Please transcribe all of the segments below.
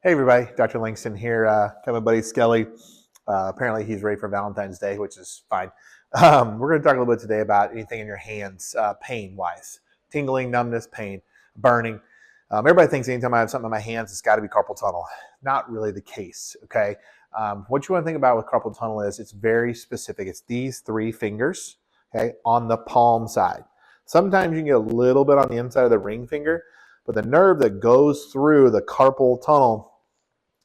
Hey everybody, Dr. Langston here. Got my buddy Skelly. Apparently he's ready for Valentine's Day, which is fine. We're going to talk a little bit today about anything in your hands, pain-wise. Tingling, numbness, pain, burning. Everybody thinks anytime I have something in my hands, it's got to be carpal tunnel. Not really the case, okay? What you want to think about with carpal tunnel is it's very specific. It's these three fingers, okay, on the palm side. Sometimes you can get a little bit on the inside of the ring finger, but the nerve that goes through the carpal tunnel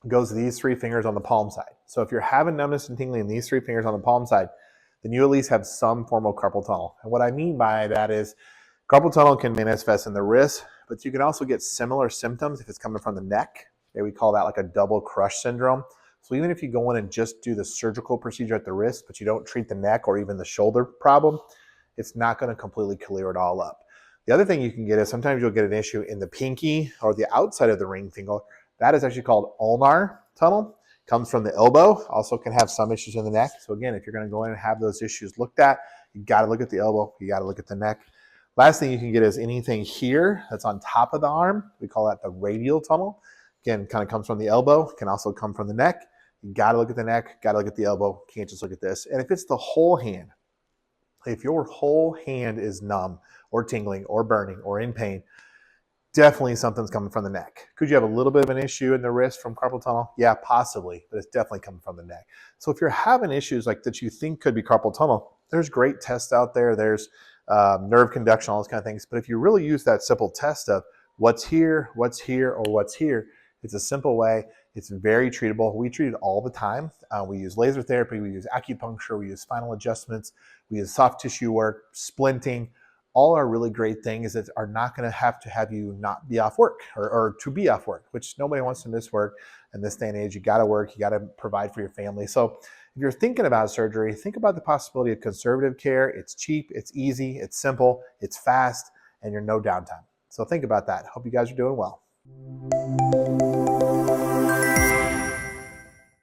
goes to these three fingers on the palm side. So if you're having numbness and tingling in these three fingers on the palm side, then you at least have some form of carpal tunnel. And what I mean by that is carpal tunnel can manifest in the wrist, but you can also get similar symptoms if it's coming from the neck. Okay, we call that like a double crush syndrome. So even if you go in and just do the surgical procedure at the wrist, but you don't treat the neck or even the shoulder problem, it's not going to completely clear it all up. The other thing you can get is sometimes you'll get an issue in the pinky or the outside of the ring finger. That is actually called ulnar tunnel. Comes from the elbow. Also can have some issues in the neck. So again, if you're going to go in and have those issues looked at, you got to look at the elbow. You got to look at the neck. Last thing you can get is anything here that's on top of the arm. We call that the radial tunnel. Again, kind of comes from the elbow. Can also come from the neck. You got to look at the neck. Got to look at the elbow. Can't just look at this. And if it's the whole hand, if your whole hand is numb or tingling or burning or in pain, definitely something's coming from the neck. Could you have a little bit of an issue in the wrist from carpal tunnel? Yeah, possibly, but it's definitely coming from the neck. So if you're having issues like that you think could be carpal tunnel, there's great tests out there. There's nerve conduction, all those kind of things. But if you really use that simple test of what's here, or what's here, it's a simple way. It's very treatable. We treat it all the time. We use laser therapy, we use acupuncture, we use spinal adjustments, we use soft tissue work, splinting. All are really great things that are not going to have you not be off work or to be off work, which nobody wants to miss work in this day and age. You got to work, you got to provide for your family. So if you're thinking about surgery, think about the possibility of conservative care. It's cheap, it's easy, it's simple, it's fast, and you're no downtime. So think about that. Hope you guys are doing well.